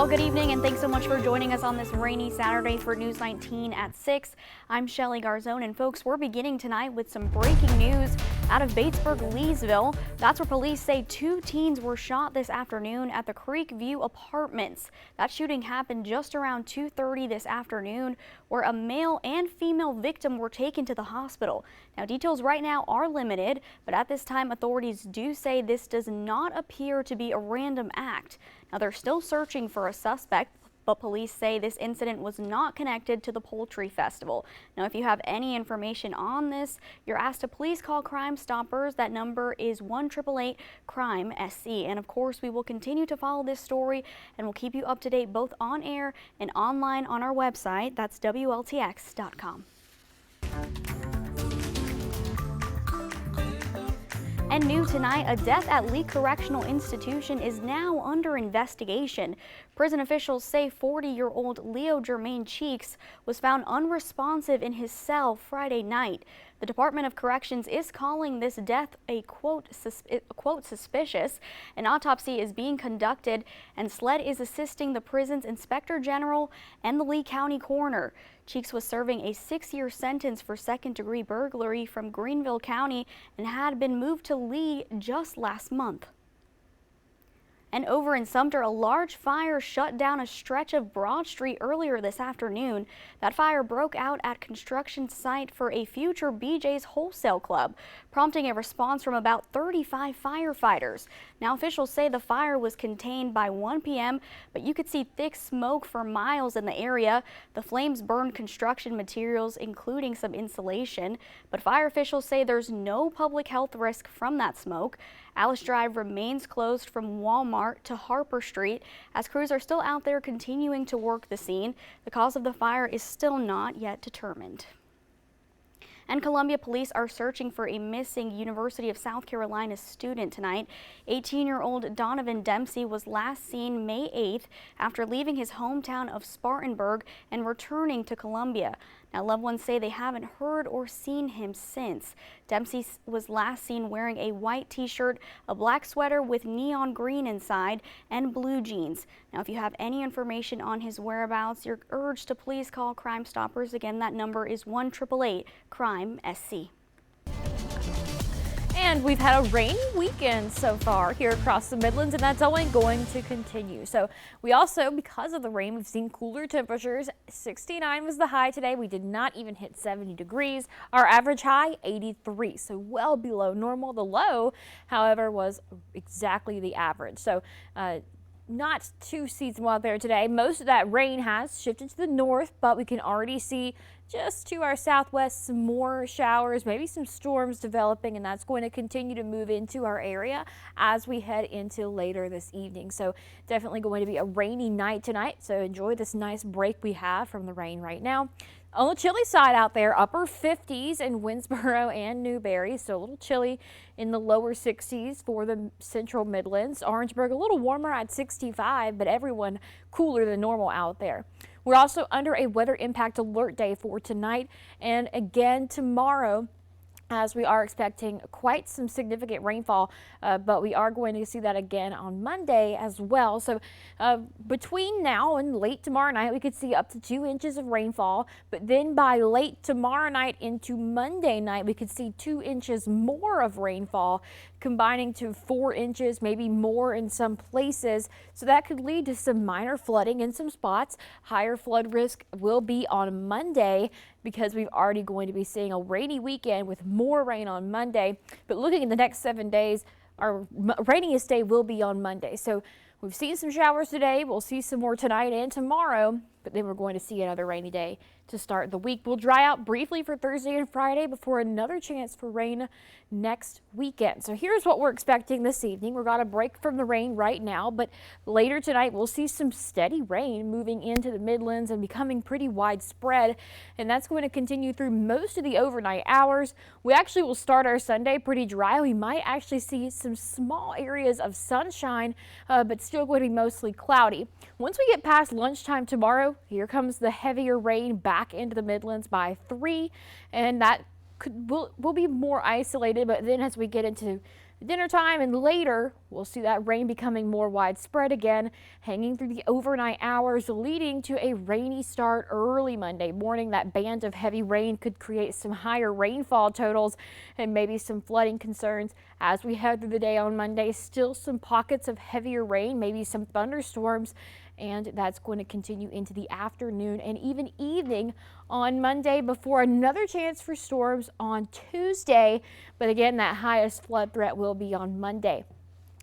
Well, good evening and thanks so much for joining us on this rainy Saturday for News 19 at 6. I'm Shelly Garzone, and folks, we're beginning tonight with some breaking news out of Batesburg-Leesville. That's where police say 2 teens were shot this afternoon at the Creek View Apartments. That shooting happened just around 2:30 this afternoon, where a male and female victim were taken to the hospital. Now, details right now are limited, but at this time, authorities do say this does not appear to be a random act. Now, they're still searching for a suspect, but police say this incident was not connected to the Poultry Festival. Now, if you have any information on this, you're asked to please call Crime Stoppers. That number is 1-888-CRIME-SC. And of course, we will continue to follow this story and we'll keep you up to date both on air and online on our website. That's WLTX.com. And new tonight, a death at Lee Correctional Institution is now under investigation. Prison officials say 40-year-old Leo Jermaine Cheeks was found unresponsive in his cell Friday night. The Department of Corrections is calling this death a quote suspicious. An autopsy is being conducted, and SLED is assisting the prison's Inspector General and the Lee County Coroner. Cheeks was serving a 6-year sentence for second-degree burglary from Greenville County and had been moved to Lee just last month. And over in Sumter, a large fire shut down a stretch of Broad Street earlier this afternoon. That fire broke out at construction site for a future BJ's Wholesale Club, prompting a response from about 35 firefighters. Now, officials say the fire was contained by 1 p.m., but you could see thick smoke for miles in the area. The flames burned construction materials, including some insulation, but fire officials say there's no public health risk from that smoke. Alice Drive remains closed from Walmart to Harper Street as crews are still out there continuing to work the scene. The cause of the fire is still not yet determined. And Columbia police are searching for a missing University of South Carolina student tonight. 18-year-old Donovan Dempsey was last seen May 8th after leaving his hometown of Spartanburg and returning to Columbia. Now, loved ones say they haven't heard or seen him since. Dempsey was last seen wearing a white t-shirt, a black sweater with neon green inside, and blue jeans. Now, if you have any information on his whereabouts, you're urged to please call Crime Stoppers. Again, that number is 1-888-CRIME-SC. And we've had a rainy weekend so far here across the Midlands, and that's only going to continue. So we also, because of the rain, we've seen cooler temperatures. 69 was the high today. We did not even hit 70 degrees. Our average high, 83, so well below normal. The low, however, was exactly the average. So not too seasonal out there today. Most of that rain has shifted to the north, but we can already see just to our southwest some more showers, maybe some storms developing, and that's going to continue to move into our area as we head into later this evening. So definitely going to be a rainy night tonight, so enjoy this nice break we have from the rain right now. On the chilly side out there, upper 50s in Winsboro and Newberry, so a little chilly in the lower 60s for the central Midlands. Orangeburg a little warmer at 65, but everyone cooler than normal out there. We're also under a weather impact alert day for tonight and again tomorrow, as we are expecting quite some significant rainfall, but we are going to see that again on Monday as well. So between now and late tomorrow night, we could see up to 2 inches of rainfall, but then by late tomorrow night into Monday night, we could see 2 inches more of rainfall, combining to 4 inches, maybe more in some places. So that could lead to some minor flooding in some spots. Higher flood risk will be on Monday, because we're already going to be seeing a rainy weekend with more rain on Monday. But looking at the next 7 days, our rainiest day will be on Monday. So we've seen some showers today. We'll see some more tonight and tomorrow, but then we're going to see another rainy day to start the week. We'll dry out briefly for Thursday and Friday before another chance for rain next weekend. So here's what we're expecting this evening. We're going to break from the rain right now, but later tonight we'll see some steady rain moving into the Midlands and becoming pretty widespread, and that's going to continue through most of the overnight hours. We actually will start our Sunday pretty dry. We might actually see some small areas of sunshine, but still going to be mostly cloudy. Once we get past lunchtime tomorrow, here comes the heavier rain back into the Midlands by 3, and that will be more isolated. But then as we get into dinner time and later, we'll see that rain becoming more widespread again, hanging through the overnight hours, leading to a rainy start early Monday morning. That band of heavy rain could create some higher rainfall totals and maybe some flooding concerns as we head through the day on Monday. Still some pockets of heavier rain, maybe some thunderstorms, and that's going to continue into the afternoon and even evening on Monday before another chance for storms on Tuesday. But again, that highest flood threat will be on Monday.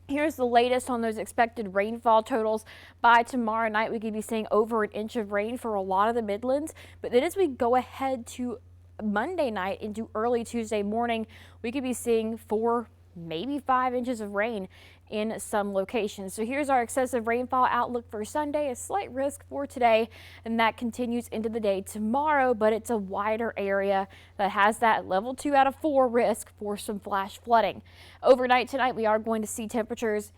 Here's the latest on those expected rainfall totals. By tomorrow night, we could be seeing over an inch of rain for a lot of the Midlands. But then as we go ahead to Monday night into early Tuesday morning, we could be seeing 4, maybe 5 inches of rain in some locations. So here's our excessive rainfall outlook for Sunday. A slight risk for today, and that continues into the day tomorrow, but it's a wider area that has that level 2 out of 4 risk for some flash flooding. Overnight tonight, we are going to see temperatures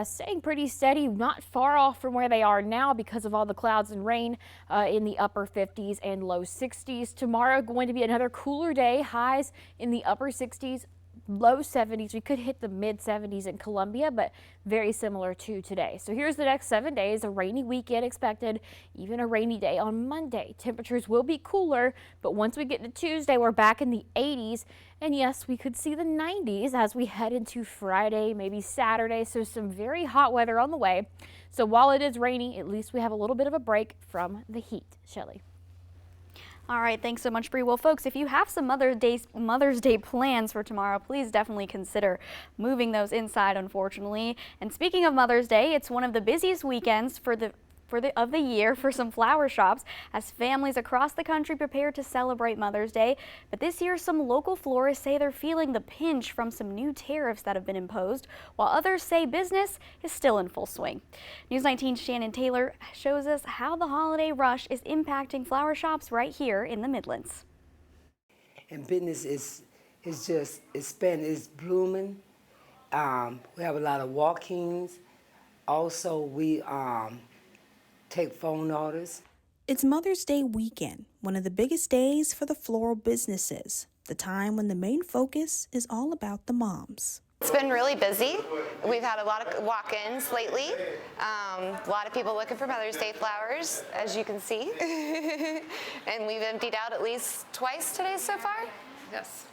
staying pretty steady, not far off from where they are now because of all the clouds and rain, in the upper 50s and low 60s. Tomorrow going to be another cooler day, highs in the upper 60s, low 70s. We could hit the mid 70s in Columbia, but very similar to today. So here's the next 7 days. A rainy weekend expected, even a rainy day on Monday. Temperatures will be cooler, but once we get to Tuesday, we're back in the 80s. And yes, we could see the 90s as we head into Friday, maybe Saturday. So some very hot weather on the way. So while it is rainy, at least we have a little bit of a break from the heat. Shelley. All right, thanks so much, Bree. Well, folks, if you have some Mother's Day plans for tomorrow, please definitely consider moving those inside, unfortunately. And speaking of Mother's Day, it's one of the busiest weekends of the year for some flower shops as families across the country prepare to celebrate Mother's Day. But this year, some local florists say they're feeling the pinch from some new tariffs that have been imposed, while others say business is still in full swing. News 19's Shannon Taylor shows us how the holiday rush is impacting flower shops right here in the Midlands. And business is blooming. We have a lot of walk-ins. Also, we take phone orders. It's Mother's Day weekend, one of the biggest days for the floral businesses, the time when the main focus is all about the moms. It's been really busy. We've had a lot of walk-ins lately. A lot of people looking for Mother's Day flowers, as you can see. And we've emptied out at least twice today so far. Yes.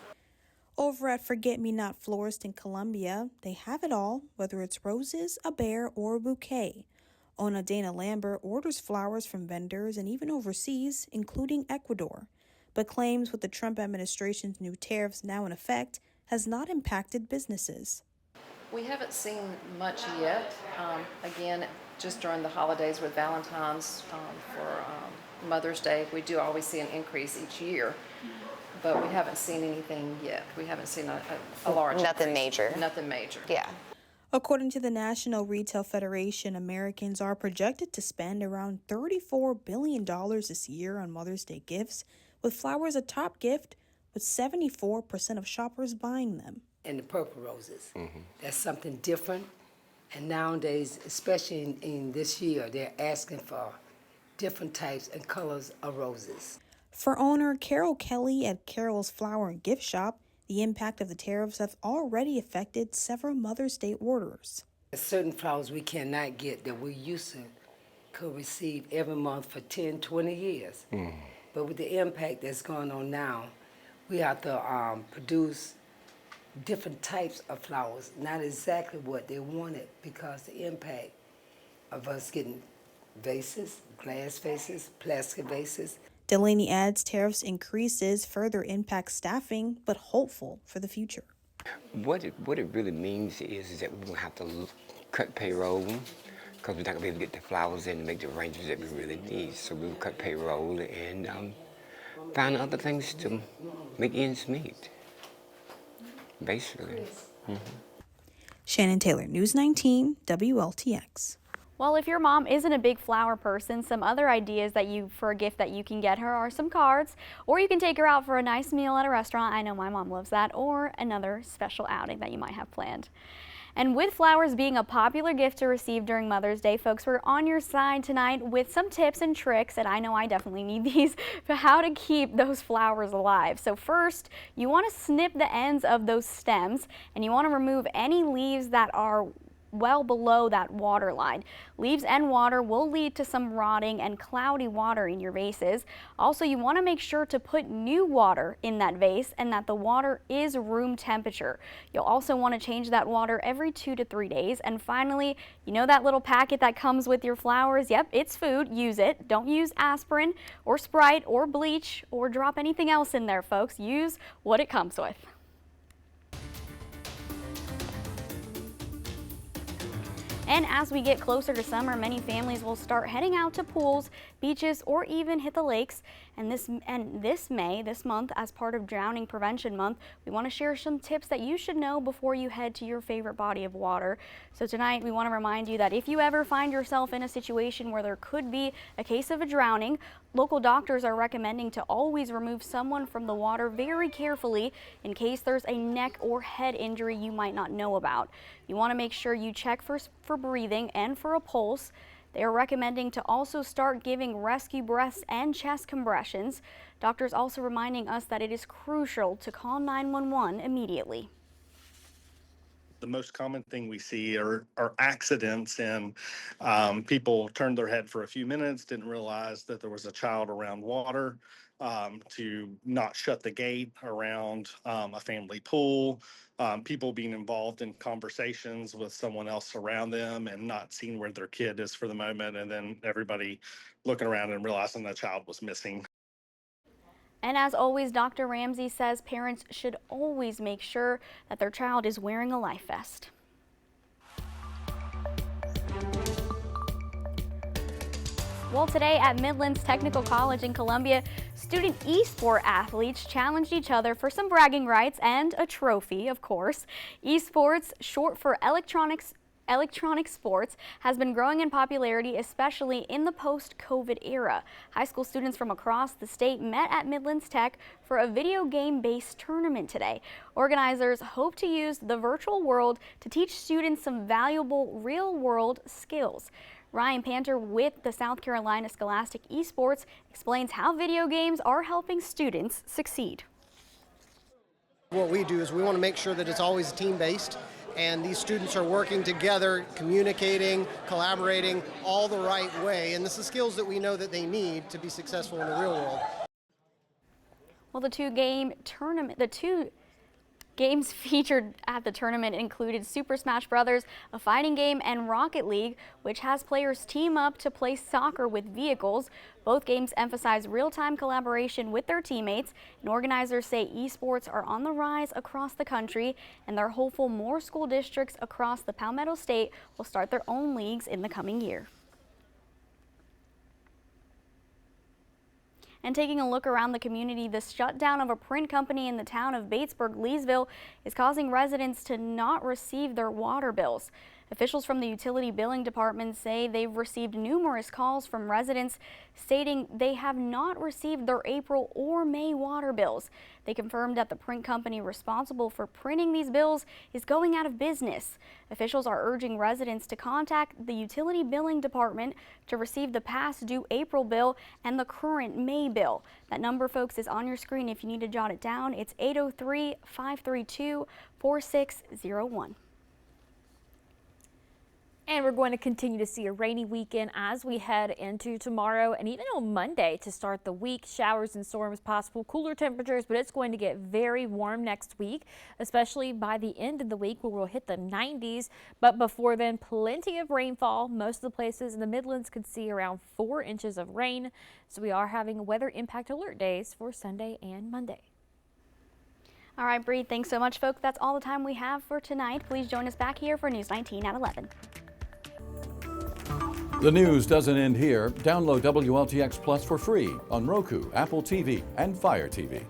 Over at Forget Me Not Florist in Columbia, they have it all, whether it's roses, a bear, or a bouquet. Owner Dana Lambert orders flowers from vendors and even overseas, including Ecuador, but claims with the Trump administration's new tariffs now in effect has not impacted businesses. We haven't seen much yet. Again, just during the holidays with Valentine's, for Mother's Day, we do always see an increase each year, but we haven't seen anything yet. We haven't seen a large Nothing increase. major. Nothing major. Yeah. According to the National Retail Federation, Americans are projected to spend around $34 billion this year on Mother's Day gifts, with flowers a top gift, with 74% of shoppers buying them. And the purple roses. That's something different. And nowadays, especially in this year, they're asking for different types and colors of roses. For owner Carol Kelly at Carol's Flower and Gift Shop, the impact of the tariffs have already affected several Mother's Day orders. There's certain flowers we cannot get that we used to could receive every month for 10, 20 years. But with the impact that's going on now, we have to produce different types of flowers, not exactly what they wanted, because the impact of us getting vases, glass vases, plastic vases. Delaney adds tariffs increases further impact staffing, but hopeful for the future. What it really means is that we're going to have to cut payroll because we're not going to be able to get the flowers in and make the arrangements that we really need. So we'll cut payroll and find other things to make ends meet, basically. Shannon Taylor, News 19, WLTX. Well, if your mom isn't a big flower person, some other ideas for a gift that you can get her are some cards, or you can take her out for a nice meal at a restaurant. I know my mom loves that, or another special outing that you might have planned. And with flowers being a popular gift to receive during Mother's Day, folks, we're on your side tonight with some tips and tricks, and I know I definitely need these, for how to keep those flowers alive. So first, you want to snip the ends of those stems, and you want to remove any leaves that are well below that water line. Leaves and water will lead to some rotting and cloudy water in your vases. Also, you want to make sure to put new water in that vase and that the water is room temperature. You'll also want to change that water every 2 to 3 days. And finally, you know that little packet that comes with your flowers? Yep, it's food. Use it. Don't use aspirin or Sprite or bleach or drop anything else in there, folks. Use what it comes with. And as we get closer to summer, many families will start heading out to pools, beaches, or even hit the lakes. And this month, as part of Drowning Prevention Month, we want to share some tips that you should know before you head to your favorite body of water. So tonight, we want to remind you that if you ever find yourself in a situation where there could be a case of a drowning, local doctors are recommending to always remove someone from the water very carefully in case there's a neck or head injury you might not know about. You want to make sure you check for breathing and for a pulse. They are recommending to also start giving rescue breaths and chest compressions. Doctors also reminding us that it is crucial to call 911 immediately. The most common thing we see are accidents, and people turned their head for a few minutes, didn't realize that there was a child around water, to not shut the gate around a family pool, people being involved in conversations with someone else around them and not seeing where their kid is for the moment, and then everybody looking around and realizing the child was missing. And as always, Dr. Ramsey says parents should always make sure that their child is wearing a life vest. Well, today at Midlands Technical College in Columbia, student eSport athletes challenged each other for some bragging rights and a trophy, of course. Esports, short for electronic sports, has been growing in popularity, especially in the post-COVID era. High school students from across the state met at Midlands Tech for a video game-based tournament today. Organizers hope to use the virtual world to teach students some valuable real-world skills. Ryan Panter with the South Carolina Scholastic Esports explains how video games are helping students succeed. What we do is we want to make sure that it's always team-based, and these students are working together, communicating, collaborating all the right way, and this is skills that we know that they need to be successful in the real world. Well, the two games featured at the tournament included Super Smash Bros., a fighting game, and Rocket League, which has players team up to play soccer with vehicles. Both games emphasize real-time collaboration with their teammates, and organizers say esports are on the rise across the country, and they're hopeful more school districts across the Palmetto State will start their own leagues in the coming year. And taking a look around the community, the shutdown of a print company in the town of Batesburg-Leesville is causing residents to not receive their water bills. Officials from the utility billing department say they've received numerous calls from residents stating they have not received their April or May water bills. They confirmed that the print company responsible for printing these bills is going out of business. Officials are urging residents to contact the utility billing department to receive the past due April bill and the current May bill. That number, folks, is on your screen if you need to jot it down. It's 803-532-4601. And we're going to continue to see a rainy weekend as we head into tomorrow and even on Monday to start the week. Showers and storms possible, cooler temperatures, but it's going to get very warm next week, especially by the end of the week where we'll hit the 90s. But before then, plenty of rainfall. Most of the places in the Midlands could see around 4 inches of rain. So we are having weather impact alert days for Sunday and Monday. All right, Bree, thanks so much, folks. That's all the time we have for tonight. Please join us back here for News 19 at 11. The news doesn't end here. Download WLTX Plus for free on Roku, Apple TV, and Fire TV.